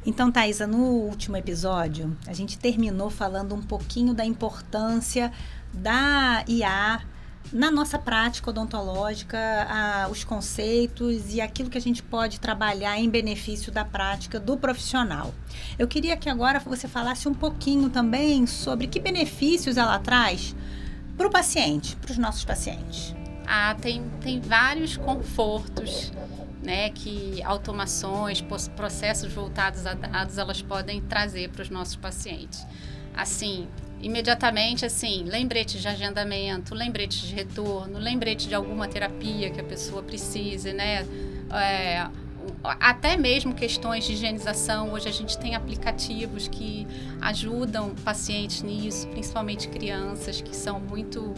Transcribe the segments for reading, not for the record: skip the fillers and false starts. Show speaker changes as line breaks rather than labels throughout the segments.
Então, Thaisa, no último episódio, a gente terminou falando um pouquinho da importância da IA na nossa prática odontológica, os conceitos e aquilo que a gente pode trabalhar em benefício da prática do profissional. Eu queria que agora você falasse um pouquinho também sobre que benefícios ela traz para o paciente, para os nossos pacientes.
Tem vários confortos, né, que automações, processos voltados a dados, elas podem trazer para os nossos pacientes. Assim, imediatamente, lembretes de agendamento, lembretes de retorno, lembrete de alguma terapia que a pessoa precise, né? Até mesmo questões de higienização. Hoje a gente tem aplicativos que ajudam pacientes nisso, principalmente crianças que são muito...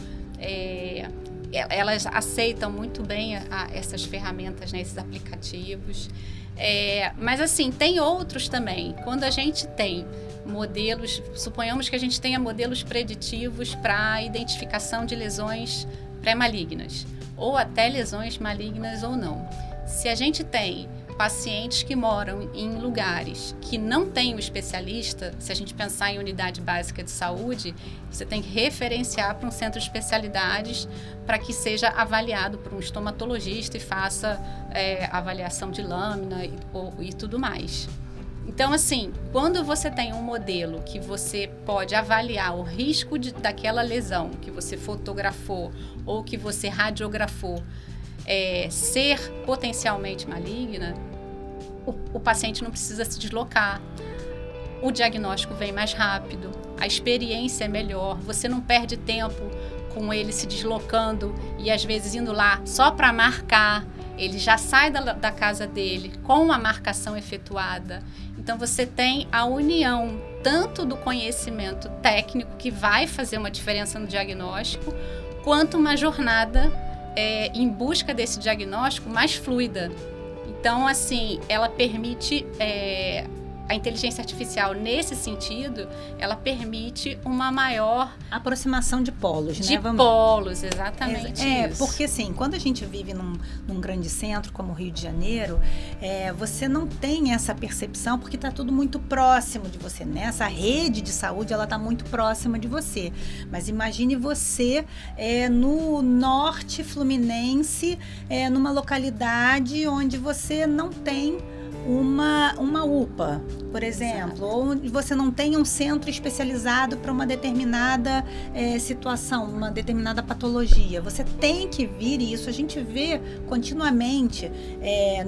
elas aceitam muito bem essas ferramentas, né, esses aplicativos. Mas tem outros também. Quando a gente tem modelos, suponhamos que a gente tenha modelos preditivos para a identificação de lesões pré-malignas, ou até lesões malignas ou não. Se a gente tem pacientes que moram em lugares que não tem um especialista, se a gente pensar em unidade básica de saúde, você tem que referenciar para um centro de especialidades para que seja avaliado por um estomatologista e faça avaliação de lâmina e tudo mais. Então, quando você tem um modelo que você pode avaliar o risco daquela lesão que você fotografou ou que você radiografou, ser potencialmente maligna, o paciente não precisa se deslocar, o diagnóstico vem mais rápido, a experiência é melhor, você não perde tempo com ele se deslocando e às vezes indo lá só para marcar, ele já sai da casa dele com a marcação efetuada. Então você tem a união tanto do conhecimento técnico, que vai fazer uma diferença no diagnóstico, quanto uma jornada em busca desse diagnóstico mais fluida. Então, ela permite, a inteligência artificial, nesse sentido, ela permite uma maior...
aproximação de polos,
né?
Polos,
exatamente isso.
Porque quando a gente vive num grande centro como o Rio de Janeiro, você não tem essa percepção porque está tudo muito próximo de você, né? Essa rede de saúde, ela está muito próxima de você. Mas imagine você no norte fluminense, numa localidade onde você não tem uma UPA, por exemplo, ou você não tem um centro especializado para uma determinada situação, uma determinada patologia. Você tem que vir, e isso a gente vê continuamente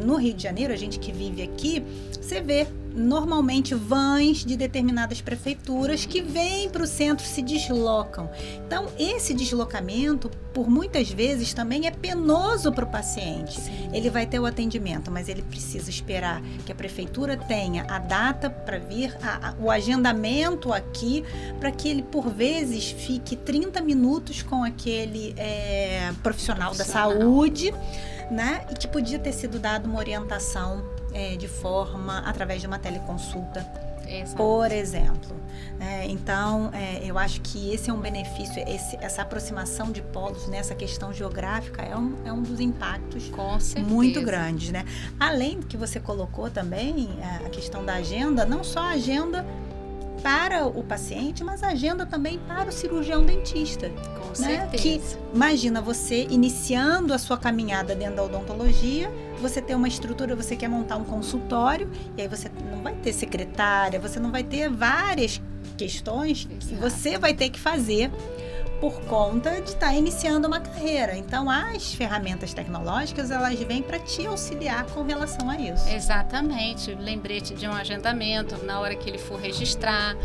no Rio de Janeiro, a gente que vive aqui, você vê normalmente vans de determinadas prefeituras que vêm para o centro, se deslocam. Então, esse deslocamento, por muitas vezes, também é penoso para o paciente.
Sim.
Ele vai ter o atendimento, mas ele precisa esperar que a prefeitura tenha a data para vir, o agendamento aqui, para que ele, por vezes, fique 30 minutos com aquele profissional da saúde, né? E que podia ter sido dado uma orientação de forma, através de uma teleconsulta, por exemplo. Então, eu acho que esse é um benefício, essa aproximação de polos nessa questão geográfica é um dos impactos muito grandes, né? Além do que você colocou também, a questão da agenda, não só a agenda para o paciente, mas a agenda também para o cirurgião dentista.
Com
certeza.
Que,
imagina você iniciando a sua caminhada dentro da odontologia, você tem uma estrutura, você quer montar um consultório, e aí você não vai ter secretária, você não vai ter várias questões que você vai ter que fazer por conta de estar iniciando uma carreira. Então, as ferramentas tecnológicas, elas vêm para te auxiliar com relação a isso.
Exatamente. Lembrete de um agendamento, na hora que ele for registrar,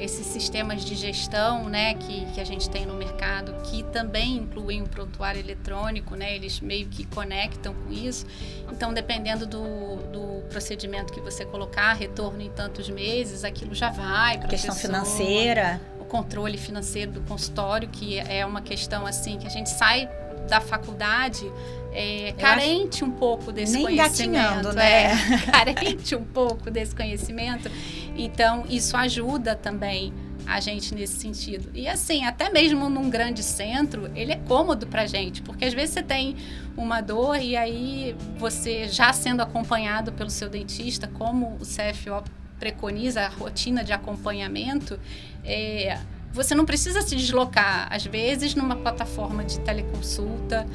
esses sistemas de gestão, né, que a gente tem no mercado, que também incluem um prontuário eletrônico, né, eles meio que conectam com isso. Então, dependendo do procedimento que você colocar, retorno em tantos meses, aquilo já vai para a
questão financeira.
Controle financeiro do consultório, que é uma questão que a gente sai da faculdade carente um pouco desse
nem
conhecimento,
né?
Carente um pouco desse conhecimento. Então, isso ajuda também a gente nesse sentido. E assim, até mesmo num grande centro, ele é cômodo pra gente, porque às vezes você tem uma dor e aí você já sendo acompanhado pelo seu dentista, como o CFO preconiza a rotina de acompanhamento, você não precisa se deslocar. Às vezes, numa plataforma de teleconsulta,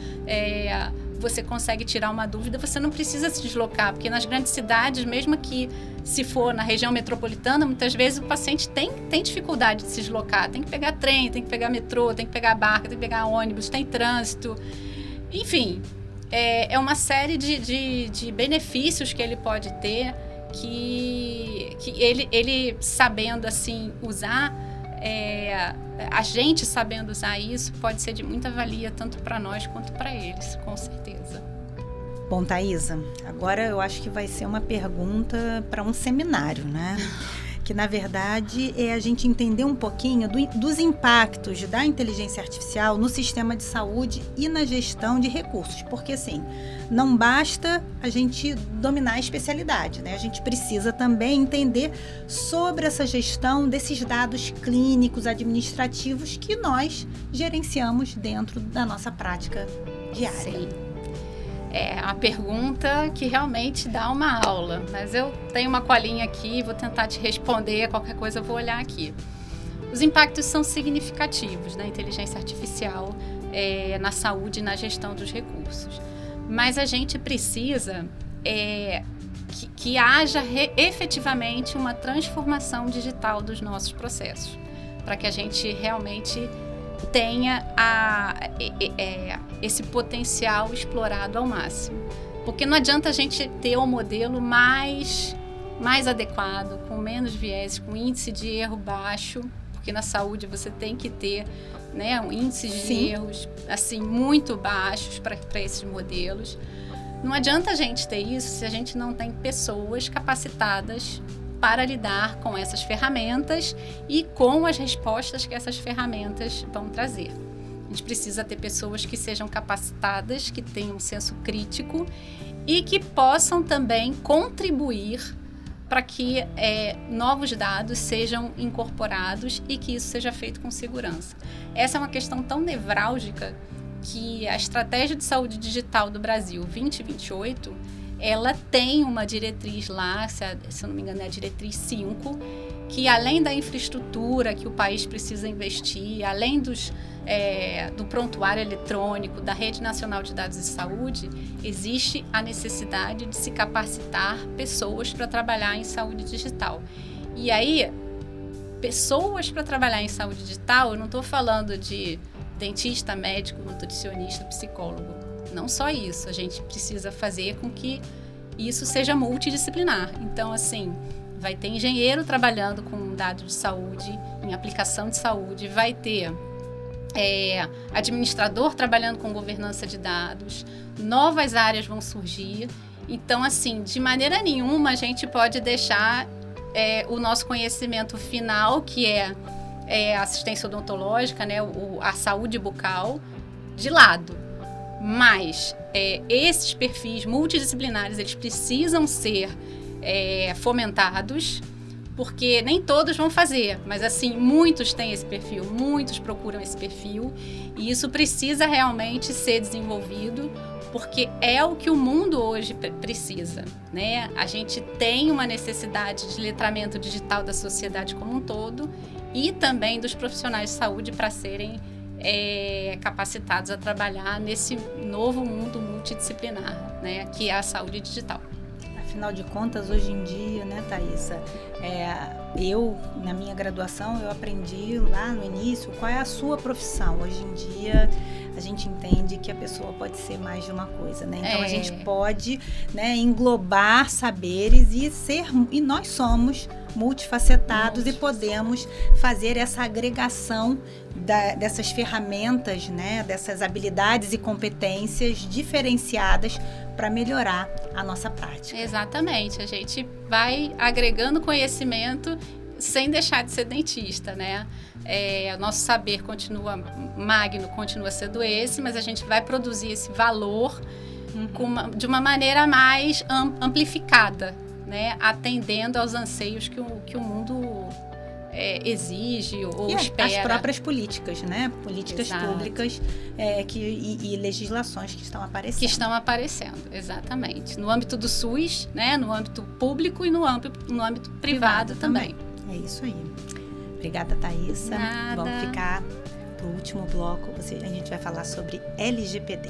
você consegue tirar uma dúvida, você não precisa se deslocar, porque nas grandes cidades, mesmo que se for na região metropolitana, muitas vezes o paciente tem dificuldade de se deslocar, tem que pegar trem, tem que pegar metrô, tem que pegar barca, tem que pegar ônibus, tem trânsito, enfim, é uma série de benefícios que ele pode ter, que ele sabendo assim usar, a gente sabendo usar isso pode ser de muita valia tanto para nós quanto para eles, com certeza.
Bom, Thaisa, agora eu acho que vai ser uma pergunta para um seminário, né? Que na verdade é a gente entender um pouquinho dos impactos da inteligência artificial no sistema de saúde e na gestão de recursos, porque assim, não basta a gente dominar a especialidade, né? A gente precisa também entender sobre essa gestão desses dados clínicos, administrativos que nós gerenciamos dentro da nossa prática diária.
Sim. É uma pergunta que realmente dá uma aula, mas eu tenho uma colinha aqui, vou tentar te responder, qualquer coisa eu vou olhar aqui. Os impactos são significativos da inteligência artificial na saúde e na gestão dos recursos, mas a gente precisa que haja efetivamente uma transformação digital dos nossos processos, para que a gente realmente tenha esse potencial explorado ao máximo. Porque não adianta a gente ter um modelo mais adequado, com menos viés, com índice de erro baixo, porque na saúde você tem que ter, né, um índice de erros assim, muito baixos para esses modelos. Não adianta a gente ter isso se a gente não tem pessoas capacitadas para lidar com essas ferramentas e com as respostas que essas ferramentas vão trazer. A gente precisa ter pessoas que sejam capacitadas, que tenham um senso crítico e que possam também contribuir para que novos dados sejam incorporados e que isso seja feito com segurança. Essa é uma questão tão nevrálgica que a Estratégia de Saúde Digital do Brasil 2028, ela tem uma diretriz lá, se eu não me engano é a diretriz 5, que além da infraestrutura que o país precisa investir, além do prontuário eletrônico, da Rede Nacional de Dados de Saúde, existe a necessidade de se capacitar pessoas para trabalhar em saúde digital. E aí, pessoas para trabalhar em saúde digital, eu não estou falando de dentista, médico, nutricionista, psicólogo. Não só isso, a gente precisa fazer com que isso seja multidisciplinar. Então, assim, vai ter engenheiro trabalhando com dados de saúde, em aplicação de saúde, vai ter administrador trabalhando com governança de dados, novas áreas vão surgir. Então, assim, de maneira nenhuma a gente pode deixar o nosso conhecimento final, que é a assistência odontológica, né, a saúde bucal, de lado. Mas esses perfis multidisciplinares, eles precisam ser fomentados, porque nem todos vão fazer, mas assim, muitos têm esse perfil, muitos procuram esse perfil, e isso precisa realmente ser desenvolvido, porque é o que o mundo hoje precisa, né? A gente tem uma necessidade de letramento digital da sociedade como um todo e também dos profissionais de saúde para serem capacitados a trabalhar nesse novo mundo multidisciplinar, né, que é a saúde digital.
Afinal de contas, hoje em dia, né, Thaisa, eu, na minha graduação, eu aprendi lá no início qual é a sua profissão. Hoje em dia, a gente entende que a pessoa pode ser mais de uma coisa, né? Então, a gente pode, né, englobar saberes e nós somos multifacetados e podemos fazer essa agregação dessas ferramentas, né, dessas habilidades e competências diferenciadas para melhorar a nossa prática.
Exatamente, a gente vai agregando conhecimento sem deixar de ser dentista, né? O nosso saber magno continua sendo esse, mas a gente vai produzir esse valor de uma maneira mais amplificada, né? Atendendo aos anseios que o mundo exige ou
E
espera.
as próprias políticas, né? Políticas
Exato.
públicas e legislações que estão aparecendo.
Que estão aparecendo, exatamente. No âmbito do SUS, né? No âmbito público e no âmbito privado também.
É isso aí. Obrigada, Thaísa.
Nada.
Vamos ficar pro último bloco. A gente vai falar sobre LGPD.